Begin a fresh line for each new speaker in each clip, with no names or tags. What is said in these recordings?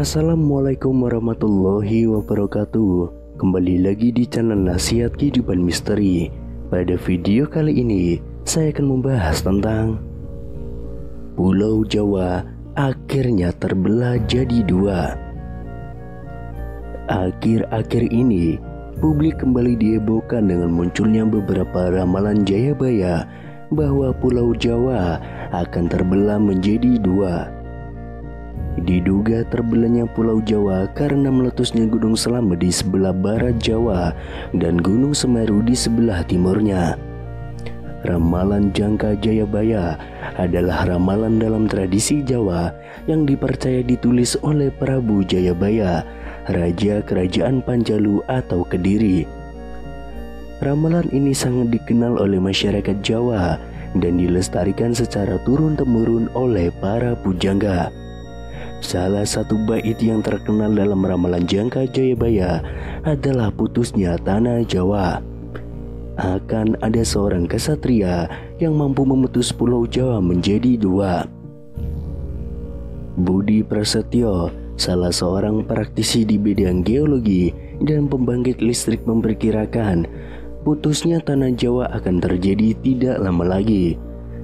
Assalamualaikum warahmatullahi wabarakatuh. Kembali lagi di channel Nasihat Kehidupan Misteri. Pada video kali ini saya akan membahas tentang Pulau Jawa akhirnya terbelah jadi dua. Akhir-akhir ini publik kembali dihebohkan dengan munculnya beberapa ramalan Jayabaya bahwa Pulau Jawa akan terbelah menjadi dua. Diduga terbelahnya Pulau Jawa karena meletusnya Gunung Selamet di sebelah barat Jawa dan Gunung Semeru di sebelah timurnya. Ramalan Jangka Jayabaya adalah ramalan dalam tradisi Jawa yang dipercaya ditulis oleh Prabu Jayabaya, Raja Kerajaan Panjalu atau Kediri. Ramalan ini sangat dikenal oleh masyarakat Jawa dan dilestarikan secara turun-temurun oleh para pujangga. Salah satu bait yang terkenal dalam ramalan Jangka Jayabaya adalah putusnya tanah Jawa. Akan ada seorang kesatria yang mampu memutus Pulau Jawa menjadi dua. Budi Prasetyo, salah seorang praktisi di bidang geologi dan pembangkit listrik, memperkirakan putusnya tanah Jawa akan terjadi tidak lama lagi.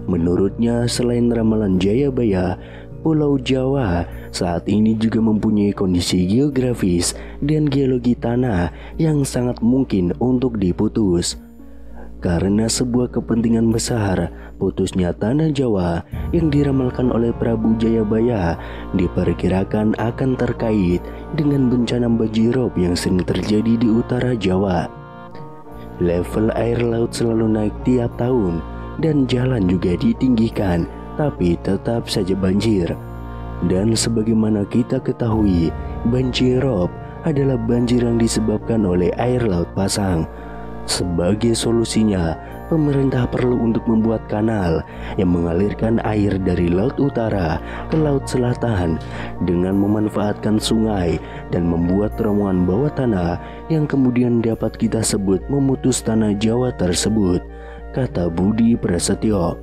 Menurutnya, selain ramalan Jayabaya, Pulau Jawa saat ini juga mempunyai kondisi geografis dan geologi tanah yang sangat mungkin untuk diputus. Karena sebuah kepentingan besar, putusnya tanah Jawa yang diramalkan oleh Prabu Jayabaya diperkirakan akan terkait dengan bencana banjirop yang sering terjadi di utara Jawa. Level air laut selalu naik tiap tahun dan jalan juga ditinggikan, tapi tetap saja banjir. Dan sebagaimana kita ketahui, banjirop adalah banjir yang disebabkan oleh air laut pasang. Sebagai solusinya, pemerintah perlu untuk membuat kanal yang mengalirkan air dari laut utara ke laut selatan dengan memanfaatkan sungai dan membuat terowongan bawah tanah yang kemudian dapat kita sebut memutus tanah Jawa tersebut, kata Budi Prasetyo.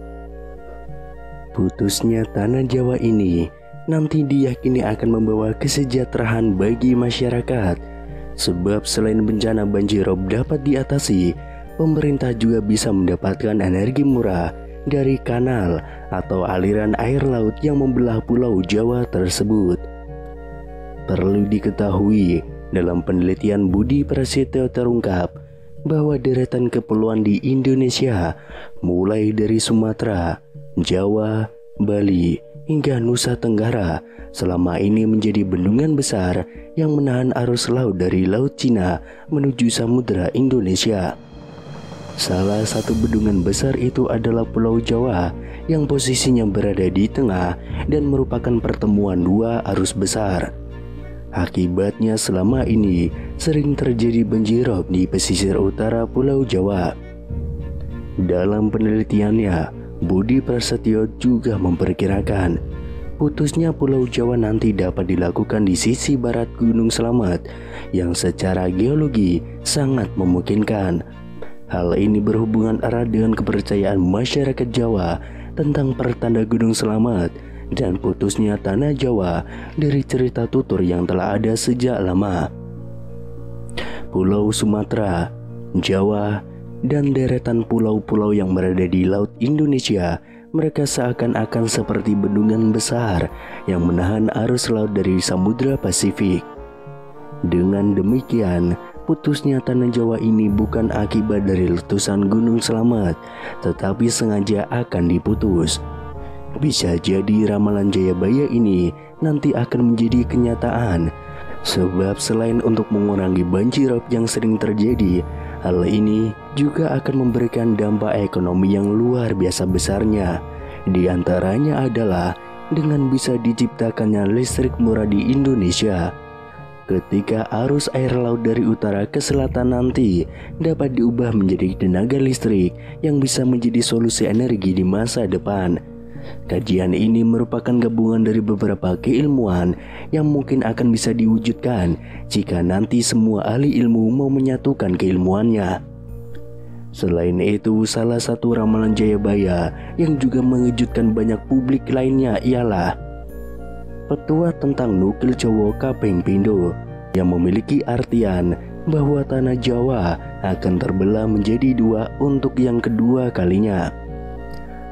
Putusnya tanah Jawa ini nanti diyakini akan membawa kesejahteraan bagi masyarakat. Sebab selain bencana banjirop dapat diatasi, pemerintah juga bisa mendapatkan energi murah dari kanal atau aliran air laut yang membelah Pulau Jawa tersebut. Perlu diketahui, dalam penelitian Budi Prasetyo terungkap bahwa deretan kepulauan di Indonesia mulai dari Sumatera, Jawa, Bali, hingga Nusa Tenggara selama ini menjadi bendungan besar yang menahan arus laut dari Laut Cina menuju Samudra Indonesia. Salah satu bendungan besar itu adalah Pulau Jawa yang posisinya berada di tengah dan merupakan pertemuan dua arus besar. Akibatnya selama ini sering terjadi banjirop di pesisir utara Pulau Jawa. Dalam penelitiannya, Budi Prasetyo juga memperkirakan putusnya Pulau Jawa nanti dapat dilakukan di sisi barat Gunung Selamet yang secara geologi sangat memungkinkan. Hal ini berhubungan erat dengan kepercayaan masyarakat Jawa tentang pertanda Gunung Selamet dan putusnya tanah Jawa dari cerita tutur yang telah ada sejak lama. Pulau Sumatera, Jawa, dan deretan pulau-pulau yang berada di Laut Indonesia, mereka seakan-akan seperti bendungan besar yang menahan arus laut dari Samudra Pasifik. Dengan demikian, putusnya tanah Jawa ini bukan akibat dari letusan Gunung Selamet, tetapi sengaja akan diputus. Bisa jadi ramalan Jayabaya ini nanti akan menjadi kenyataan, sebab selain untuk mengurangi banjirop yang sering terjadi, hal ini juga akan memberikan dampak ekonomi yang luar biasa besarnya. Di antaranya adalah dengan bisa diciptakannya listrik murah di Indonesia. Ketika arus air laut dari utara ke selatan nanti dapat diubah menjadi tenaga listrik yang bisa menjadi solusi energi di masa depan. Kajian ini merupakan gabungan dari beberapa keilmuan yang mungkin akan bisa diwujudkan jika nanti semua ahli ilmu mau menyatukan keilmuannya. Selain itu, salah satu ramalan Jayabaya yang juga mengejutkan banyak publik lainnya ialah petua tentang nukil Jawa kaping pindho yang memiliki artian bahwa tanah Jawa akan terbelah menjadi dua untuk yang kedua kalinya.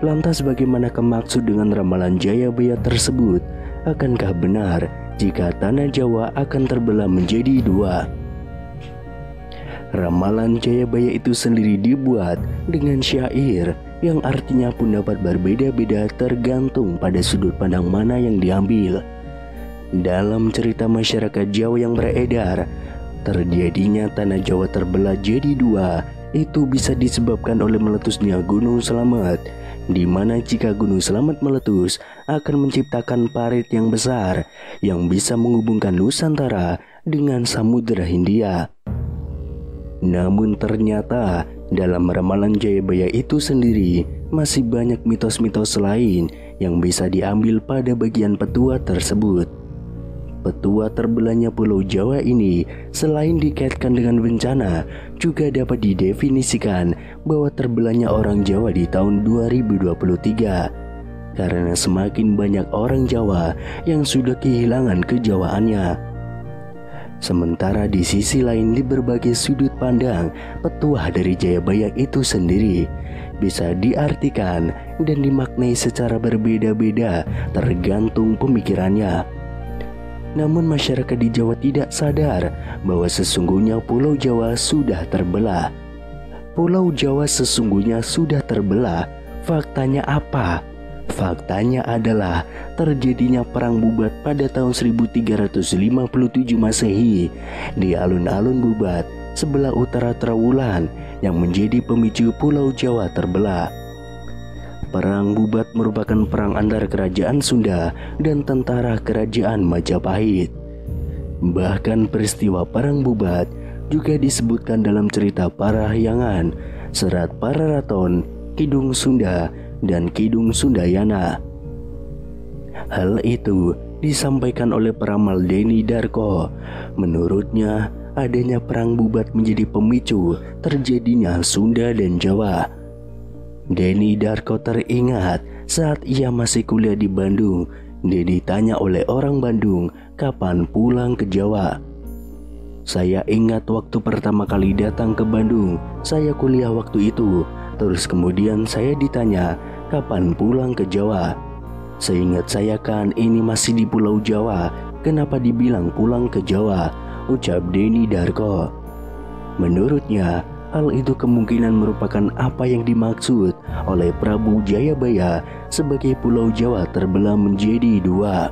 Lantas bagaimanakah maksud dengan ramalan Jayabaya tersebut? Akankah benar jika tanah Jawa akan terbelah menjadi dua? Ramalan Jayabaya itu sendiri dibuat dengan syair yang artinya pun dapat berbeda-beda tergantung pada sudut pandang mana yang diambil. Dalam cerita masyarakat Jawa yang beredar, terjadinya tanah Jawa terbelah jadi dua itu bisa disebabkan oleh meletusnya Gunung Slamet, di mana jika Gunung Slamet meletus akan menciptakan parit yang besar yang bisa menghubungkan Nusantara dengan Samudra Hindia. Namun ternyata dalam ramalan Jayabaya itu sendiri masih banyak mitos-mitos lain yang bisa diambil pada bagian petua tersebut. Petua terbelahnya Pulau Jawa ini selain dikaitkan dengan bencana, juga dapat didefinisikan bahwa terbelahnya orang Jawa di tahun 2023 karena semakin banyak orang Jawa yang sudah kehilangan kejawaannya. Sementara di sisi lain, di berbagai sudut pandang, petua dari Jayabaya itu sendiri bisa diartikan dan dimaknai secara berbeda-beda tergantung pemikirannya. Namun masyarakat di Jawa tidak sadar bahwa sesungguhnya Pulau Jawa sudah terbelah. Pulau Jawa sesungguhnya sudah terbelah. Faktanya apa? Faktanya adalah terjadinya perang Bubat pada tahun 1357 Masehi di alun-alun Bubat sebelah utara Trowulan yang menjadi pemicu Pulau Jawa terbelah. Perang Bubat merupakan perang antara kerajaan Sunda dan tentara kerajaan Majapahit. Bahkan peristiwa perang Bubat juga disebutkan dalam cerita Parahyangan, Serat Pararaton, Kidung Sunda, dan Kidung Sundayana. Hal itu disampaikan oleh peramal Deni Darko. Menurutnya, adanya perang Bubat menjadi pemicu terjadinya Sunda dan Jawa. Deni Darko teringat saat ia masih kuliah di Bandung, dia ditanya oleh orang Bandung kapan pulang ke Jawa. Saya ingat waktu pertama kali datang ke Bandung, saya kuliah waktu itu. Terus kemudian saya ditanya kapan pulang ke Jawa. Seingat saya kan ini masih di Pulau Jawa, kenapa dibilang pulang ke Jawa, ucap Deni Darko. Menurutnya, hal itu kemungkinan merupakan apa yang dimaksud oleh Prabu Jayabaya sebagai Pulau Jawa terbelah menjadi dua.